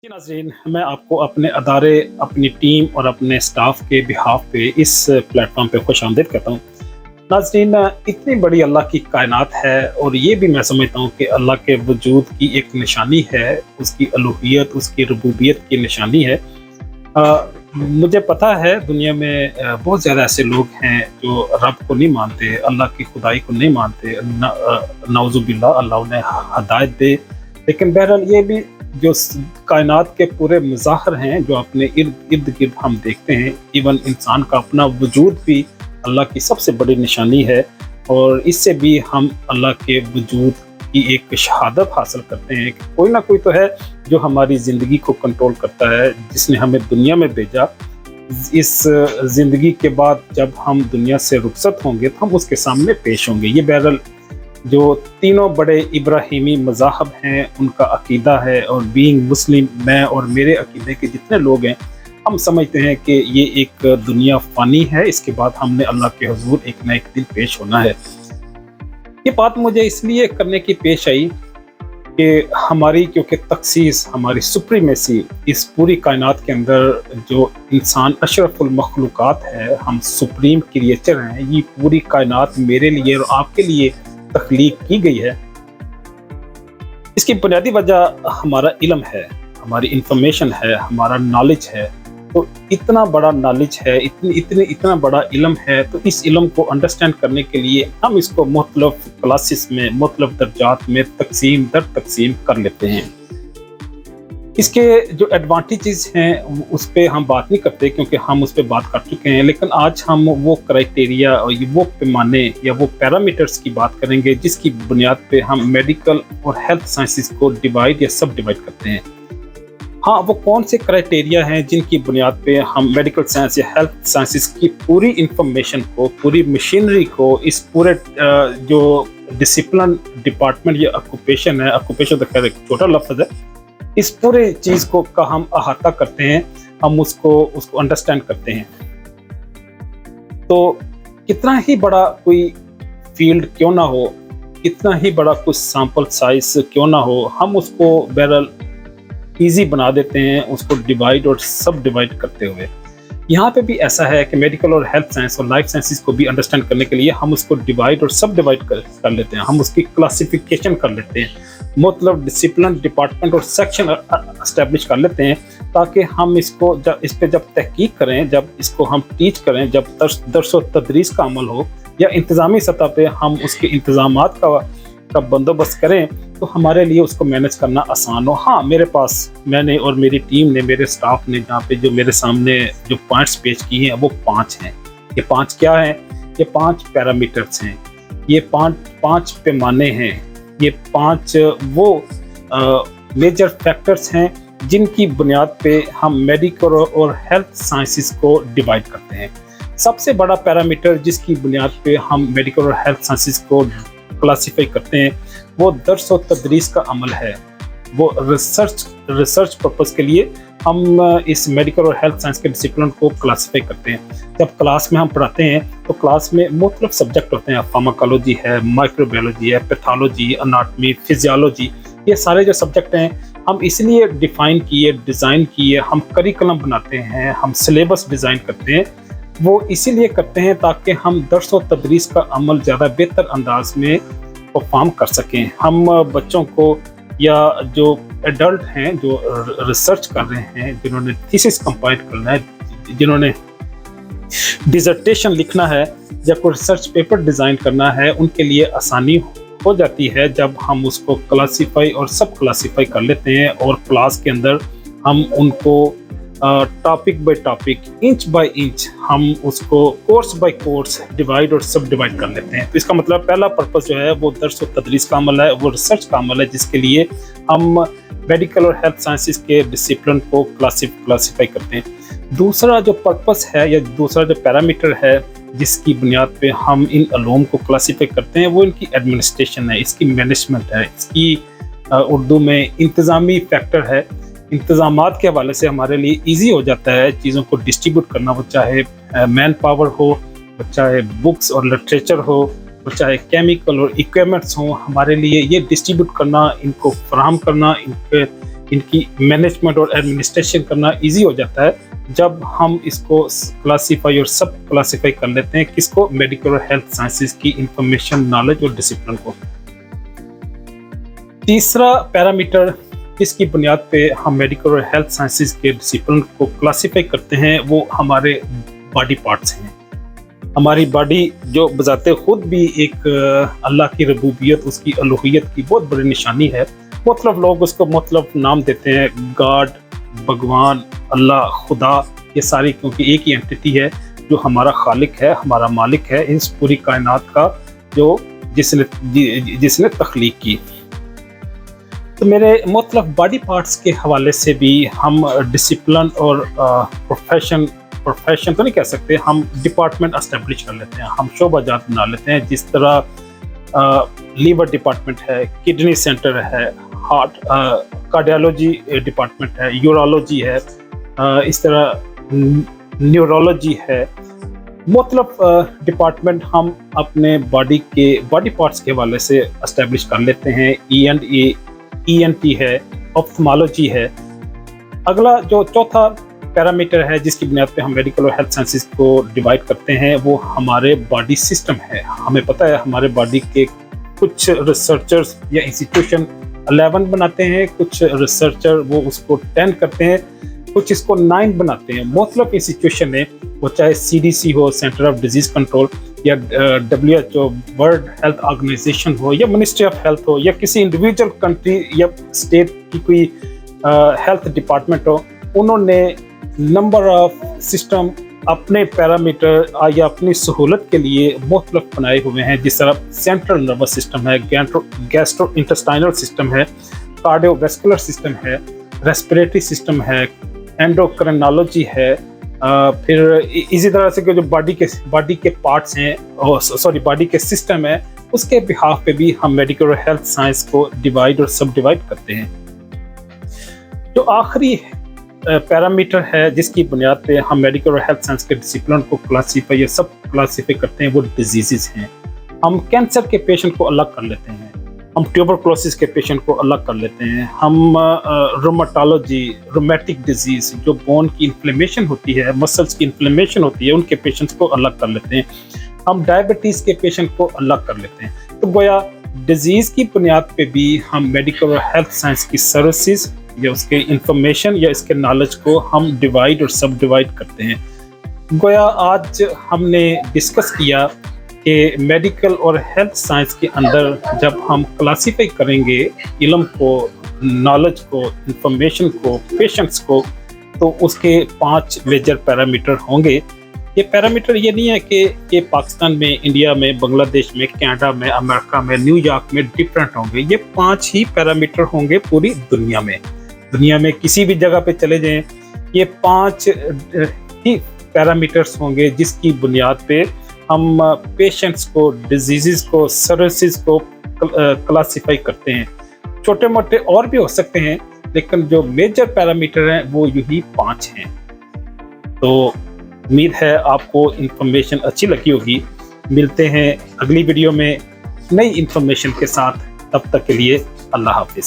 जी नाज़रीन, मैं आपको अपने अदारे, अपनी टीम और अपने स्टाफ के बिहाफ पे इस प्लेटफॉर्म पे खुशामदीद कहता हूँ। नाज़रीन, इतनी बड़ी अल्लाह की कायनात है और ये भी मैं समझता हूँ कि अल्लाह के वजूद की एक निशानी है, उसकी अलूहियत, उसकी रुबूबियत की निशानी है। मुझे पता है दुनिया में बहुत ज़्यादा ऐसे लोग हैं जो रब को नहीं मानते, अल्लाह की खुदाई को नहीं मानते, नाउज़ुबिल्लाह, अल्लाह उन्हें हदायत दे। लेकिन बहरहाल ये भी जो कायनात के पूरे मज़ाहर हैं जो अपने इर्द गिर्द हम देखते हैं, इवन इंसान का अपना वजूद भी अल्लाह की सबसे बड़ी निशानी है। और इससे भी हम अल्लाह के वजूद की एक शहादत हासिल करते हैं कि कोई ना कोई तो है जो हमारी ज़िंदगी को कंट्रोल करता है, जिसने हमें दुनिया में भेजा। इस ज़िंदगी के बाद जब हम दुनिया से रुखसत होंगे तो हम उसके सामने पेश होंगे। ये बहरहाल जो तीनों बड़े इब्राहिमी मज़ाहब हैं उनका अकीदा है, और बीइंग मुस्लिम, मैं और मेरे अकीदे के जितने लोग हैं, हम समझते हैं कि ये एक दुनिया फ़ानी है, इसके बाद हमने अल्लाह के हुज़ूर एक न एक दिन पेश होना है। ये बात मुझे इसलिए करने की पेश आई कि हमारी क्योंकि तख़सीस, हमारी सुप्रीमेसी इस पूरी कायनात के अंदर जो इंसान अशरफुल मखलूक़ात है, हम सुप्रीम क्रिएचर हैं, ये पूरी कायनात मेरे लिए और आपके लिए तख्लीक की गई है। इसकी बुनियादी वजह हमारा इल्म है, हमारी इंफॉर्मेशन है, हमारा नॉलेज है। तो इतना बड़ा नॉलेज है, इतना बड़ा इल्म है, तो इस इल्म को अंडरस्टैंड करने के लिए हम इसको मुख्तलिफ क्लासेस में, मुख्तलिफ दर्जात में तकसीम दर तकसीम कर लेते हैं। इसके जो एडवांटेजेस हैं उस पर हम बात नहीं करते क्योंकि हम उस पर बात कर चुके हैं, लेकिन आज हम वो क्राइटेरिया और वो पैमाने या वो पैरामीटर्स की बात करेंगे जिसकी बुनियाद पे हम मेडिकल और हेल्थ साइंसेस को डिवाइड या सब डिवाइड करते हैं। हाँ, वो कौन से क्राइटेरिया हैं जिनकी बुनियाद पे हम मेडिकल साइंस या हेल्थ साइंसेस की पूरी इंफॉर्मेशन को, पूरी मशीनरी को, इस पूरे जो डिसिप्लिन डिपार्टमेंट या ऑक्यूपेशन है, ऑक्यूपेशन तो खैर एक छोटा लफ्ज़ है, इस पूरे चीज़ को का हम अहाता करते हैं, हम उसको अंडरस्टैंड करते हैं। तो कितना ही बड़ा कोई फील्ड क्यों ना हो, कितना ही बड़ा कुछ सैंपल साइज क्यों ना हो, हम उसको बहरहाल ईजी बना देते हैं, उसको डिवाइड और सब डिवाइड करते हुए। यहाँ पे भी ऐसा है कि मेडिकल और हेल्थ साइंस और लाइफ साइंसेस को भी अंडरस्टैंड करने के लिए हम उसको डिवाइड और सब डिवाइड कर लेते हैं, हम उसकी क्लासिफिकेशन कर लेते हैं, मतलब डिसिप्लिन, डिपार्टमेंट और सेक्शन एस्टेब्लिश कर लेते हैं, ताकि हम इसको इस पे जब तहकीक करें, जब इसको हम टीच करें, जब दर्स और तदरीस का अमल हो या इंतज़ामी सतह पे हम उसके इंतज़ामात का बंदोबस्त करें, तो हमारे लिए उसको मैनेज करना आसान हो। हाँ, मेरे पास, मैंने और मेरी टीम ने, मेरे स्टाफ ने जहाँ पे जो मेरे सामने जो पॉइंट्स पेश किए हैं वो 5 हैं। ये 5 क्या हैं? ये 5 पैरामीटर्स हैं, ये 5 पैमाने हैं, ये 5 वो मेजर फैक्टर्स हैं जिनकी बुनियाद पे हम मेडिकल और हेल्थ साइंसेस को डिवाइड करते हैं। सबसे बड़ा पैरामीटर जिसकी बुनियाद पे हम मेडिकल और हेल्थ साइंसेस को क्लासीफाई करते हैं वो दर्स और तदरीस का अमल है। वो रिसर्च पर्पस के लिए हम इस मेडिकल और हेल्थ साइंस के डिसिप्लिन को क्लासीफाई करते हैं। जब क्लास में हम पढ़ाते हैं तो क्लास में मुख्तलिफ सब्जेक्ट होते हैं, फार्माकोलॉजी है, माइक्रोबायोलॉजी है, पैथोलॉजी, अनाटमी, फिजियोलॉजी, ये सारे जो सब्जेक्ट हैं हम इसलिए डिफ़ाइन किए, डिज़ाइन किए, हम करिकुलम बनाते हैं, हम सिलेबस डिज़ाइन करते हैं, वो इसीलिए करते हैं ताकि हम दर्स और तदरीस का अमल ज़्यादा बेहतर अंदाज में परफॉर्म कर सकें। हम बच्चों को या जो एडल्ट हैं जो रिसर्च कर रहे हैं, जिन्होंने थीसिस कंपाइल करना है, जिन्होंने डिसर्टेशन लिखना है या कोई रिसर्च पेपर डिज़ाइन करना है, उनके लिए आसानी हो जाती है जब हम उसको क्लासीफाई और सब क्लासीफाई कर लेते हैं और क्लास के अंदर हम उनको topic by topic, inch by inch हम उसको कोर्स बाय कोर्स डिवाइड और सब डिवाइड कर लेते हैं। तो इसका मतलब पहला पर्पस जो है वो दर्स और तदरीस का अमल है, वो रिसर्च का अमल है, जिसके लिए हम मेडिकल और हेल्थ साइंसेस के डिसिप्लिन को क्लासीफाई करते हैं। दूसरा जो पर्पस है या दूसरा जो पैरामीटर है जिसकी बुनियाद पे हम इन अलूम को क्लासीफाई करते हैं वो इनकी एडमिनिस्ट्रेशन है, इसकी मैनेजमेंट है, इसकी उर्दू में इंतज़ामी फैक्टर है। इंतज़ामात के हवाले से हमारे लिए इजी हो जाता है चीज़ों को डिस्ट्रीब्यूट करना, वो चाहे मैन पावर हो, वो चाहे बुक्स और लिटरेचर हो, वो चाहे केमिकल और इक्विपमेंट्स हों, हमारे लिए ये डिस्ट्रीब्यूट करना, इनको फराहम करना, इनकी मैनेजमेंट और एडमिनिस्ट्रेशन करना इजी हो जाता है जब हम इसको क्लासीफाई और सब क्लासीफाई कर लेते हैं किसको, मेडिकल और हेल्थ साइंसेज की इंफॉर्मेशन, नॉलेज और डिसिप्लिन को। तीसरा पैरामीटर जिसकी बुनियाद पे हम मेडिकल और हेल्थ साइंसेज के डिसिप्लिन को क्लासीफाई करते हैं वो हमारे बॉडी पार्ट्स हैं। हमारी बॉडी जो बजाते खुद भी एक अल्लाह की रबूबियत, उसकी अलूहियत की बहुत बड़ी निशानी है। मतलब लोग उसको मतलब नाम देते हैं गॉड, भगवान, अल्लाह, खुदा, ये सारी क्योंकि एक ही एंटिटी है जो हमारा खालिक है, हमारा मालिक है इस पूरी कायनात का, जो जिसने तख्लीक की। तो मेरे मतलब बॉडी पार्ट्स के हवाले से भी हम डिसिप्लिन और प्रोफेशन तो नहीं कह सकते, हम डिपार्टमेंट एस्टेब्लिश कर लेते हैं, हम शोबाजात बना लेते हैं। जिस तरह लीवर डिपार्टमेंट है, किडनी सेंटर है, हार्ट कार्डियोलॉजी डिपार्टमेंट है, यूरोलॉजी है, इस तरह न्यूरोलॉजी है। मतलब डिपार्टमेंट हम अपने बॉडी पार्ट्स के हवाले से एस्टेब्लिश कर लेते हैं। ENT है, ऑप्थेमोलॉजी है। अगला जो चौथा पैरामीटर है जिसकी बुनियाद पे हम मेडिकल और हेल्थ साइंसेज को डिवाइड करते हैं वो हमारे बॉडी सिस्टम है। हमें पता है हमारे बॉडी के कुछ रिसर्चर्स या इंस्टीट्यूशन 11 बनाते हैं, कुछ रिसर्चर वो उसको 10 करते हैं, कुछ इसको 9 बनाते हैं। मतलब इंस्टीट्यूशन है वो चाहे CDC हो, सेंटर ऑफ डिजीज कंट्रोल, या WHO वर्ल्ड हेल्थ ऑर्गेनाइजेशन हो, या मिनिस्ट्री ऑफ हेल्थ हो, या किसी इंडिविजुअल कंट्री या स्टेट की कोई हेल्थ डिपार्टमेंट हो, उन्होंने नंबर ऑफ सिस्टम अपने पैरामीटर या अपनी सहूलत के लिए मुख्तलिफ बनाए हुए हैं। जिस तरह सेंट्रल नर्वस सिस्टम है, गैस्ट्रो इंटेस्टाइनल सिस्टम है, कार्डियोवैस्कुलर सिस्टम है, रेस्पिरेटरी सिस्टम है, एंडोक्रिनोलॉजी है। फिर इसी तरह से जो बॉडी के पार्ट्स हैं, बॉडी के सिस्टम है, उसके बिहाफ पे भी हम मेडिकल और हेल्थ साइंस को डिवाइड और सब डिवाइड करते हैं। जो आखिरी पैरामीटर है जिसकी बुनियाद पे हम मेडिकल और हेल्थ साइंस के डिसिप्लिन को क्लासीफाई या सब क्लासीफाई करते हैं वो डिजीज़ हैं। हम कैंसर के पेशेंट को अलग कर लेते हैं, हम ट्यूबरकुलोसिस के पेशेंट को अलग कर लेते हैं, हम रोमेटिक डिजीज़ जो बोन की इन्फ्लेमेशन होती है, मसल्स की इन्फ्लेमेशन होती है, उनके पेशेंट्स को अलग कर लेते हैं, हम डायबिटीज़ के पेशेंट को अलग कर लेते हैं। तो गोया डिजीज़ की बुनियाद पे भी हम मेडिकल और हेल्थ साइंस की सर्विसेज या उसके इंफॉर्मेशन या इसके नॉलेज को हम डिवाइड और सब डिवाइड करते हैं। गोया आज हमने डिस्कस किया कि मेडिकल और हेल्थ साइंस के अंदर जब हम क्लासीफाई करेंगे इल्म को, नॉलेज को, इंफॉर्मेशन को, पेशेंट्स को, तो उसके 5 मेजर पैरामीटर होंगे। ये पैरामीटर ये नहीं है कि ये पाकिस्तान में, इंडिया में, बांग्लादेश में, कनाडा में, अमेरिका में, न्यूयॉर्क में डिफरेंट होंगे। ये 5 ही पैरामीटर होंगे पूरी दुनिया में। दुनिया में किसी भी जगह पे चले जाएं, ये 5 ही पैरामीटर्स होंगे जिसकी बुनियाद पे हम पेशेंट्स को, डिजीज़ को, सर्विसेज को क्लासीफाई करते हैं। छोटे मोटे और भी हो सकते हैं लेकिन जो मेजर पैरामीटर हैं वो यही 5 हैं। तो उम्मीद है आपको इन्फॉर्मेशन अच्छी लगी होगी। मिलते हैं अगली वीडियो में नई इन्फॉर्मेशन के साथ, तब तक के लिए अल्लाह हाफिज़।